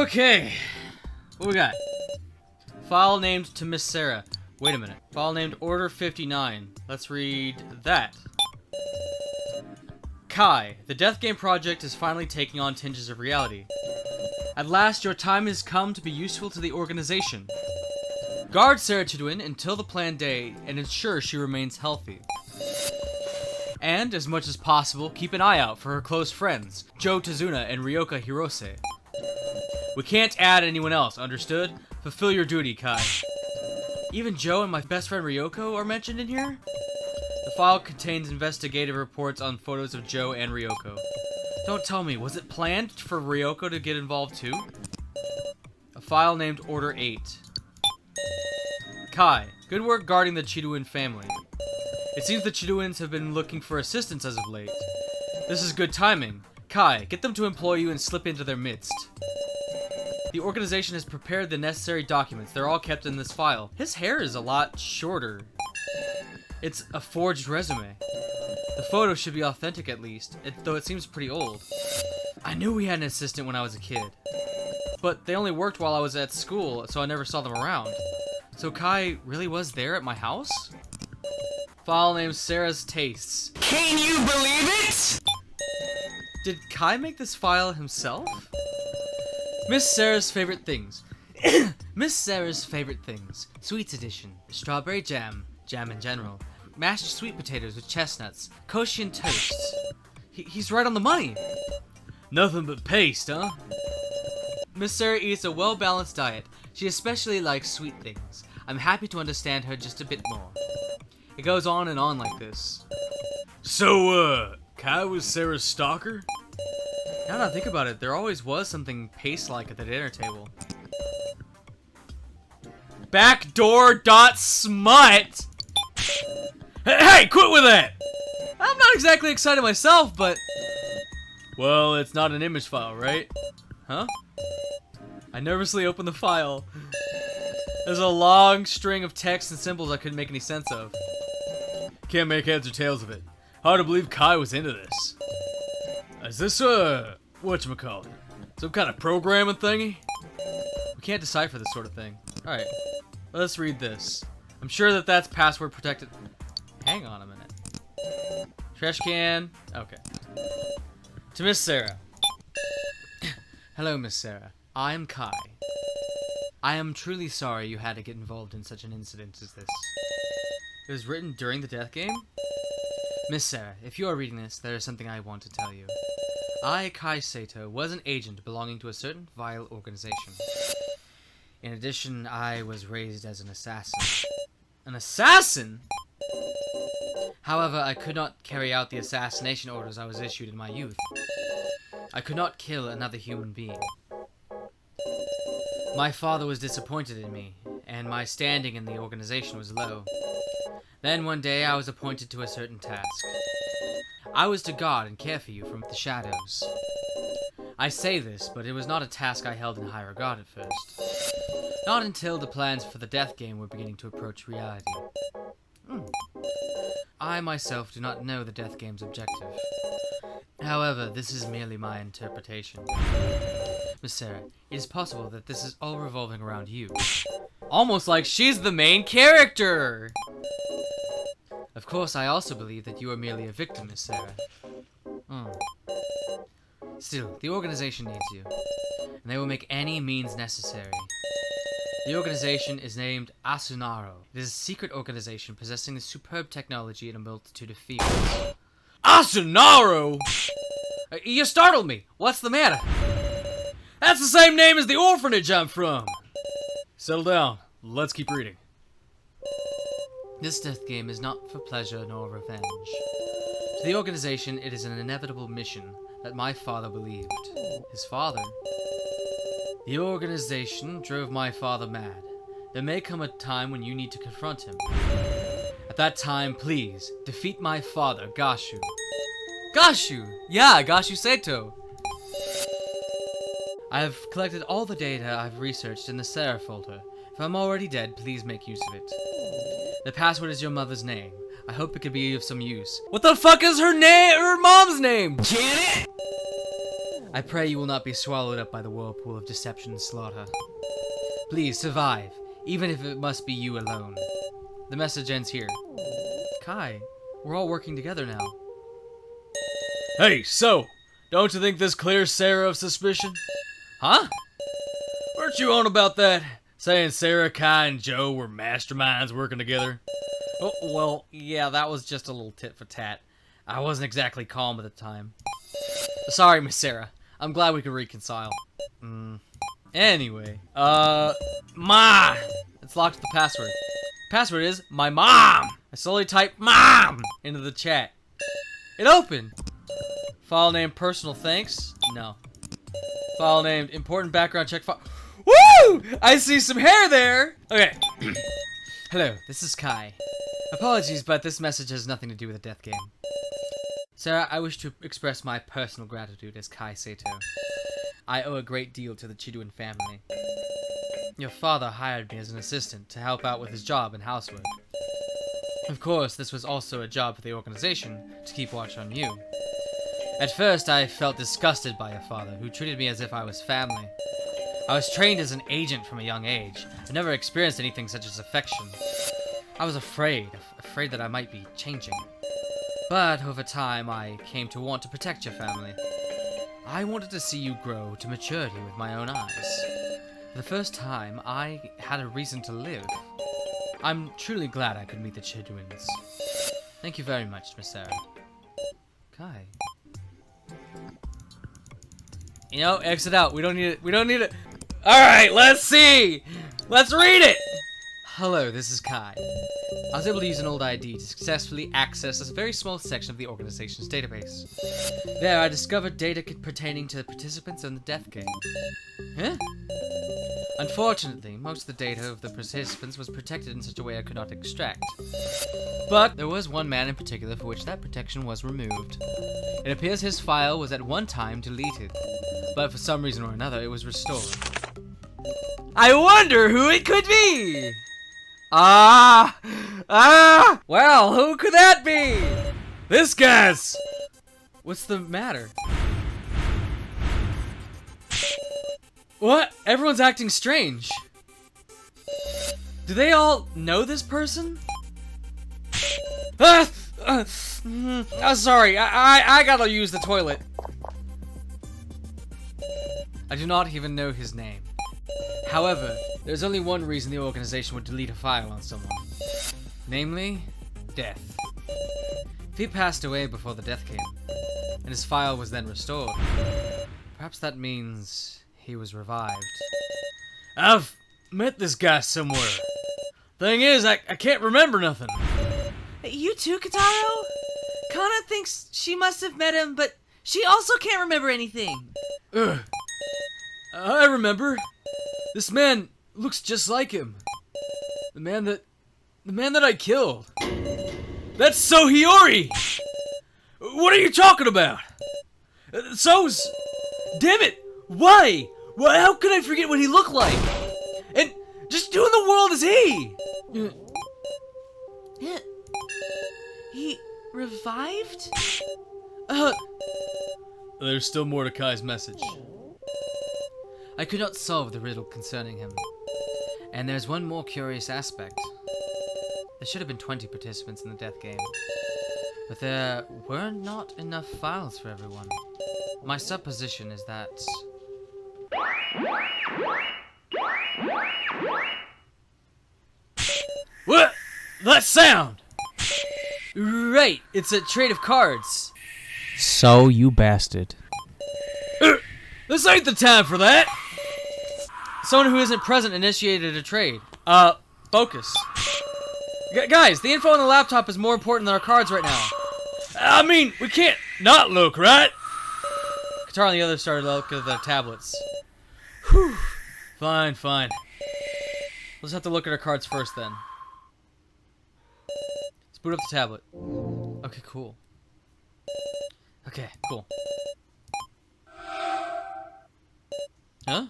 Okay. What we got? File named to Miss Sarah. Wait a minute. File named Order 59. Let's read that. Kai, the Death Game project is finally taking on tinges of reality. At last, your time has come to be useful to the organization. Guard Sarah Chiduin until the planned day and ensure she remains healthy. And, as much as possible, keep an eye out for her close friends, Joe Tazuna and Ryoka Hirose. We can't add anyone else, understood? Fulfill your duty, Kai. Even Joe and my best friend Ryoko are mentioned in here? The file contains investigative reports on photos of Joe and Ryoko. Don't tell me, was it planned for Ryoko to get involved too? A file named Order 8. Kai, good work guarding the Chiduin family. It seems the Chiduins have been looking for assistance as of late. This is good timing. Kai, get them to employ you and slip into their midst. The organization has prepared the necessary documents. They're all kept in this file. His hair is a lot shorter. It's a forged resume. The photo should be authentic at least, though it seems pretty old. I knew we had an assistant when I was a kid. But they only worked while I was at school, so I never saw them around. So Kai really was there at my house? File named Sarah's Tastes. Can you believe it? Did Kai make this file himself? Miss Sarah's favorite things. Miss Sarah's favorite things. Sweets edition. Strawberry jam. Jam in general. Mashed sweet potatoes with chestnuts. Koshin toasts. He's right on the money. Nothing but paste, huh? Miss Sarah eats a well-balanced diet. She especially likes sweet things. I'm happy to understand her just a bit more. It goes on and on like this. So, Kai was Sarah's stalker? Now that I think about it, there always was something paste-like at the dinner table. Backdoor.smut! Hey, quit with that! I'm not exactly excited myself, but... Well, it's not an image file, right? Huh? I nervously opened the file. There's a long string of text and symbols I couldn't make any sense of. Can't make heads or tails of it. Hard to believe Kai was into this. Is this, whatchamacallit? Some kind of programming thingy? We can't decipher this sort of thing. Alright, let's read this. I'm sure that that's password protected. Hang on a minute. Trash can. Okay. To Miss Sarah. Hello, Miss Sarah. I am Kai. I am truly sorry you had to get involved in such an incident as this. It was written during the death game? Miss Sarah, if you are reading this, there is something I want to tell you. I, Kai Sato, was an agent belonging to a certain vile organization. In addition, I was raised as an assassin. An assassin? However, I could not carry out the assassination orders I was issued in my youth. I could not kill another human being. My father was disappointed in me, and my standing in the organization was low. Then one day I was appointed to a certain task. I was to guard and care for you from the shadows. I say this, but it was not a task I held in high regard at first. Not until the plans for the death game were beginning to approach reality. I myself do not know the death game's objective. However, this is merely my interpretation. Miss Sarah, it is possible that this is all revolving around you. Almost like she's the main character! Of course, I also believe that you are merely a victim, Miss Sarah. Still, the organization needs you, and they will make any means necessary. The organization is named Asunaro. It is a secret organization possessing the superb technology in a multitude of fields. Asunaro? You startled me. What's the matter? That's the same name as the orphanage I'm from. Settle down. Let's keep reading. This death game is not for pleasure nor revenge. To the organization, it is an inevitable mission that my father believed. His father? The organization drove my father mad. There may come a time when you need to confront him. At that time, please, defeat my father, Gashu. Gashu! Yeah, Gashu Sato! I have collected all the data I've researched in the Sarah folder. If I'm already dead, please make use of it. The password is your mother's name. I hope it could be of some use. What the fuck is her name? Her mom's name? Janet? I pray you will not be swallowed up by the whirlpool of deception and slaughter. Please survive, even if it must be you alone. The message ends here. Kai, we're all working together now. Hey, so, don't you think this clears Sarah of suspicion? Huh? Weren't you on about that? Saying Sarah, Kai, and Joe were masterminds working together? Oh, well, yeah, that was just a little tit for tat. I wasn't exactly calm at the time. Sorry, Miss Sarah. I'm glad we could reconcile. Anyway, Ma! It's locked with the password. Password is my mom! I slowly typed mom into the chat. It opened. File name personal thanks? No. File named important background check file. Woo! I see some hair there! Okay. Hello, this is Kai. Apologies, but this message has nothing to do with the death game. Sarah, I wish to express my personal gratitude as Kai Sato. I owe a great deal to the Chiduan family. Your father hired me as an assistant to help out with his job and housework. Of course, this was also a job for the organization to keep watch on you. At first, I felt disgusted by your father, who treated me as if I was family. I was trained as an agent from a young age. I never experienced anything such as affection. I was afraid that I might be changing. But over time, I came to want to protect your family. I wanted to see you grow to maturity with my own eyes. For the first time, I had a reason to live. I'm truly glad I could meet the Chiduans. Thank you very much, Miss Sarah. Kai. You know, exit out. We don't need it. We don't need it. Alright, let's see! Let's read it! Hello, this is Kai. I was able to use an old ID to successfully access a very small section of the organization's database. There, I discovered data pertaining to the participants in the death game. Huh? Unfortunately, most of the data of the participants was protected in such a way I could not extract. But there was one man in particular for which that protection was removed. It appears his file was at one time deleted, but for some reason or another it was restored. I wonder who it could be! Well, who could that be? This guy's! What's the matter? What? Everyone's acting strange. Do they all know this person? Sorry, I gotta use the toilet. I do not even know his name. However, there's only one reason the organization would delete a file on someone. Namely, death. If he passed away before the death came, and his file was then restored, perhaps that means he was revived. I've met this guy somewhere. Thing is, I can't remember nothing. You too, Kataro? Kana thinks she must have met him, but she also can't remember anything. I remember. This man looks just like him. The man that I killed. That's Sohiori! What are you talking about? So's... Damn it! Why? How could I forget what he looked like? And just who in the world is he? He revived? There's still more to Kai's message. I could not solve the riddle concerning him. And there's one more curious aspect. There should have been 20 participants in the death game. But there were not enough files for everyone. My supposition is that... What? That sound! Right, it's a trade of cards. So you bastard. This ain't the time for that! Someone who isn't present initiated a trade. Focus. Guys, the info on the laptop is more important than our cards right now. I mean, we can't not look, right? Katara and the others started to look at the tablets. Whew. Fine. Let's have to look at our cards first, then. Let's boot up the tablet. Okay, cool. Okay, cool. Huh?